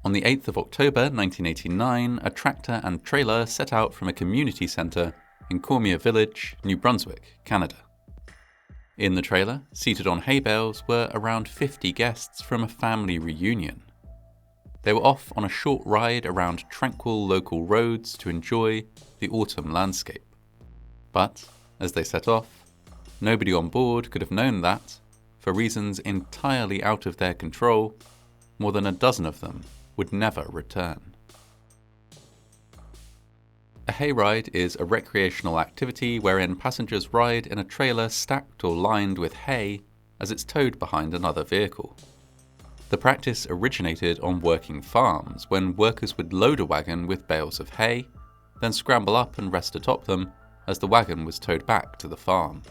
On the 8th of October 1989, a tractor and trailer set out from a community centre in Cormier-Village, New Brunswick, Canada. In the trailer, seated on hay bales, were around 50 guests from a family reunion. They were off on a short ride around tranquil local roads to enjoy the autumn landscape. But, as they set off, nobody on board could have known that, for reasons entirely out of their control, more than a dozen of them would never return. A hayride is a recreational activity wherein passengers ride in a trailer stacked or lined with hay as it's towed behind another vehicle. The practice originated on working farms when workers would load a wagon with bales of hay, then scramble up and rest atop them as the wagon was towed back to the farm.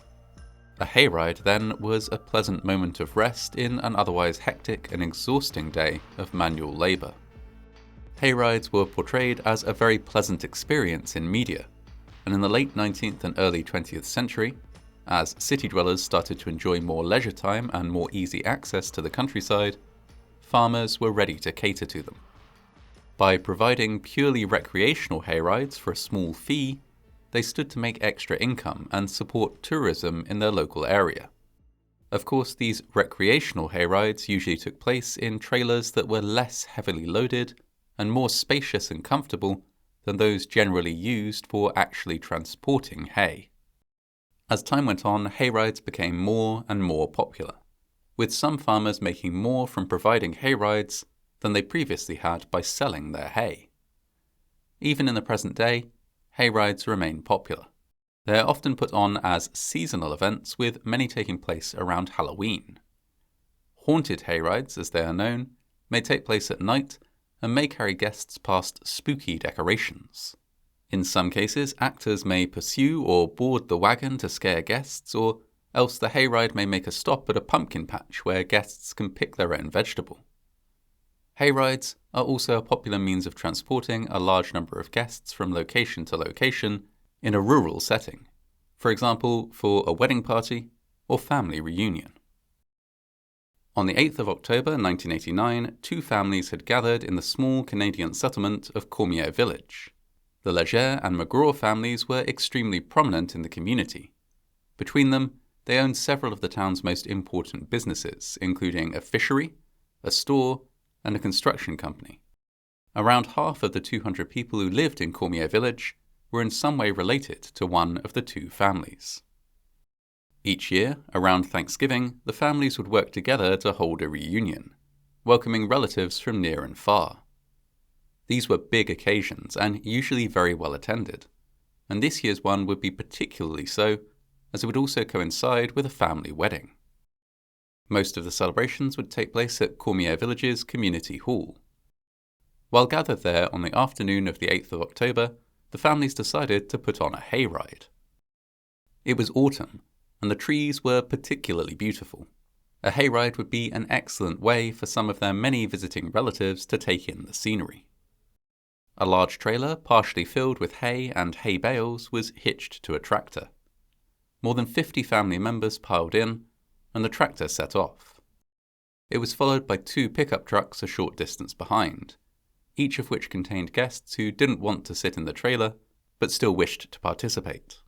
A hayride, then, was a pleasant moment of rest in an otherwise hectic and exhausting day of manual labour. Hayrides were portrayed as a very pleasant experience in media, and in the late 19th and early 20th century, as city dwellers started to enjoy more leisure time and more easy access to the countryside, farmers were ready to cater to them. By providing purely recreational hayrides for a small fee, they stood to make extra income and support tourism in their local area. Of course, these recreational hayrides usually took place in trailers that were less heavily loaded and more spacious and comfortable than those generally used for actually transporting hay. As time went on, hayrides became more and more popular, with some farmers making more from providing hayrides than they previously had by selling their hay. Even in the present day, hayrides remain popular. They are often put on as seasonal events, with many taking place around Halloween. Haunted hayrides, as they are known, may take place at night and may carry guests past spooky decorations. In some cases, actors may pursue or board the wagon to scare guests, or else the hayride may make a stop at a pumpkin patch where guests can pick their own vegetable. Hayrides are also a popular means of transporting a large number of guests from location to location in a rural setting, for example, for a wedding party or family reunion. On the 8th of October 1989, two families had gathered in the small Canadian settlement of Cormier-Village. The Leger and McGraw families were extremely prominent in the community. Between them, they owned several of the town's most important businesses, including a fishery, a store, and a construction company. Around half of the 200 people who lived in Cormier-Village were in some way related to one of the two families. Each year, around Thanksgiving, the families would work together to hold a reunion, welcoming relatives from near and far. These were big occasions and usually very well attended, and this year's one would be particularly so, as it would also coincide with a family wedding. Most of the celebrations would take place at Cormier-Village's community hall. While gathered there on the afternoon of the 8th of October, the families decided to put on a hayride. It was autumn, and the trees were particularly beautiful. A hayride would be an excellent way for some of their many visiting relatives to take in the scenery. A large trailer, partially filled with hay and hay bales, was hitched to a tractor. More than 50 family members piled in, and the tractor set off. It was followed by two pickup trucks a short distance behind, each of which contained guests who didn't want to sit in the trailer, but still wished to participate.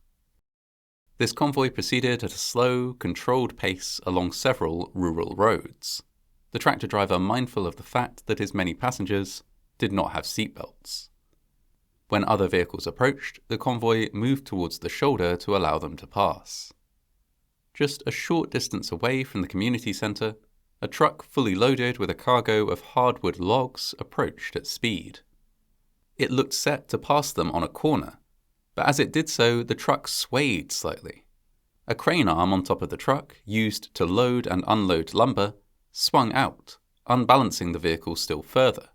This convoy proceeded at a slow, controlled pace along several rural roads, the tractor driver mindful of the fact that his many passengers did not have seatbelts. When other vehicles approached, the convoy moved towards the shoulder to allow them to pass. Just a short distance away from the community centre, a truck fully loaded with a cargo of hardwood logs approached at speed. It looked set to pass them on a corner, but as it did so, the truck swayed slightly. A crane arm on top of the truck, used to load and unload lumber, swung out, unbalancing the vehicle still further.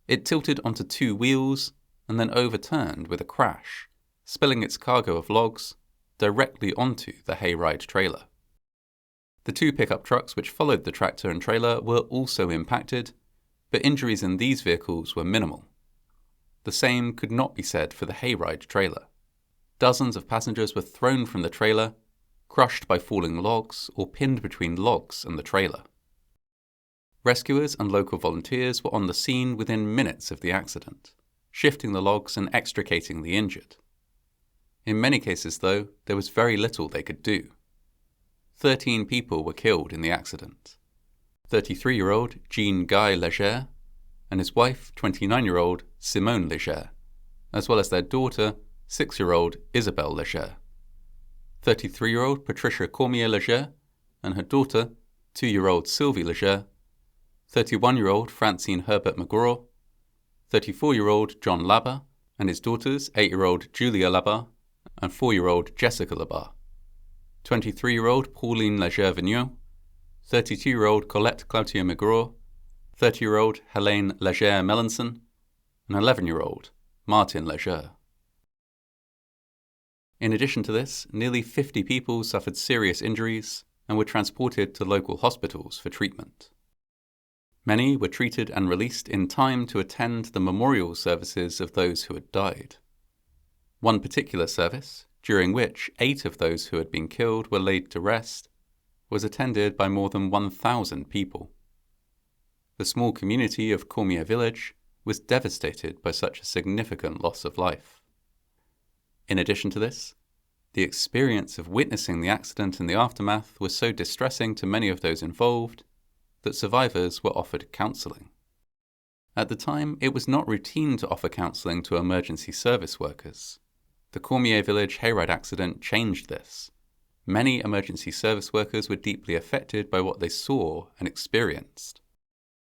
It tilted onto two wheels and then overturned with a crash, spilling its cargo of logs directly onto the hayride trailer. The two pickup trucks which followed the tractor and trailer were also impacted, but injuries in these vehicles were minimal. The same could not be said for the hayride trailer. Dozens of passengers were thrown from the trailer, crushed by falling logs or pinned between logs and the trailer. Rescuers and local volunteers were on the scene within minutes of the accident, shifting the logs and extricating the injured. In many cases, though, there was very little they could do. 13 people were killed in the accident. 33-year-old Jean-Guy Leger and his wife, 29-year-old Simone Leger, as well as their daughter, 6-year-old Isabelle Leger. 33-year-old Patricia Cormier-Village and her daughter, 2-year-old Sylvie Leger, 31-year-old Francine Herbert McGraw, 34-year-old John Labar and his daughters, 8-year-old Julia Labar and 4-year-old Jessica Labar, 23-year-old Pauline Leger-Vigneault, 32-year-old Colette Cloutier McGraw, 30-year-old Helene Leger-Melanson, and 11-year-old Martin Leger. In addition to this, nearly 50 people suffered serious injuries and were transported to local hospitals for treatment. Many were treated and released in time to attend the memorial services of those who had died. One particular service, during which 8 of those who had been killed were laid to rest, was attended by more than 1,000 people. The small community of Cormier-Village was devastated by such a significant loss of life. In addition to this, the experience of witnessing the accident and the aftermath was so distressing to many of those involved that survivors were offered counselling. At the time, it was not routine to offer counselling to emergency service workers. The Cormier-Village Hayride accident changed this. Many emergency service workers were deeply affected by what they saw and experienced.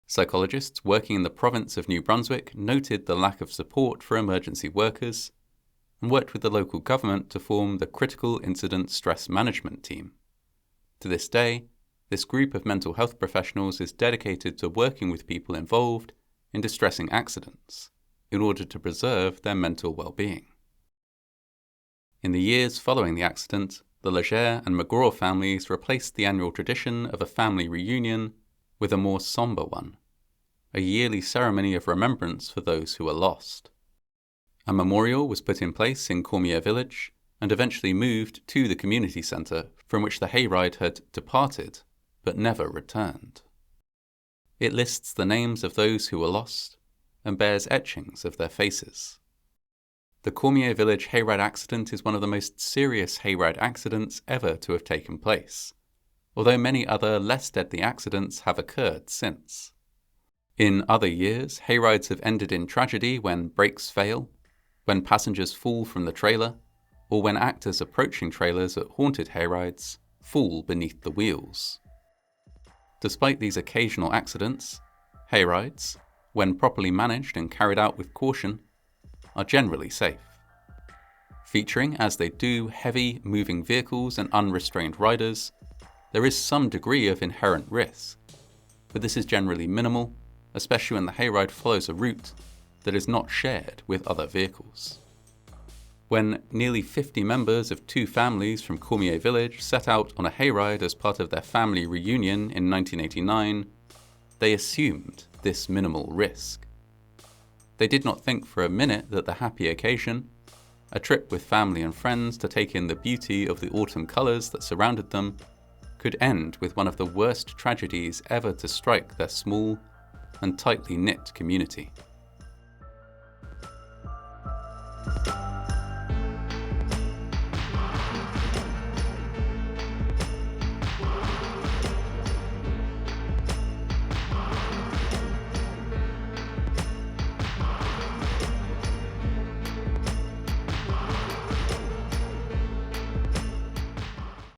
Psychologists working in the province of New Brunswick noted the lack of support for emergency workers and worked with the local government to form the Critical Incident Stress Management Team. To this day, this group of mental health professionals is dedicated to working with people involved in distressing accidents in order to preserve their mental well-being. In the years following the accident, the Leger and McGraw families replaced the annual tradition of a family reunion with a more somber one, a yearly ceremony of remembrance for those who were lost. A memorial was put in place in Cormier-Village and eventually moved to the community centre from which the hayride had departed but never returned. It lists the names of those who were lost and bears etchings of their faces. The Cormier-Village Hayride accident is one of the most serious hayride accidents ever to have taken place, although many other less deadly accidents have occurred since. In other years, hayrides have ended in tragedy when brakes fail, when passengers fall from the trailer, or when actors approaching trailers at haunted hayrides fall beneath the wheels. Despite these occasional accidents, hayrides, when properly managed and carried out with caution, are generally safe. Featuring, as they do, heavy, moving vehicles and unrestrained riders, there is some degree of inherent risk, but this is generally minimal, especially when the hayride follows a route that is not shared with other vehicles. When nearly 50 members of 2 families from Cormier-Village set out on a hayride as part of their family reunion in 1989, they assumed this minimal risk. They did not think for a minute that the happy occasion, a trip with family and friends to take in the beauty of the autumn colours that surrounded them, could end with one of the worst tragedies ever to strike their small and tightly knit community.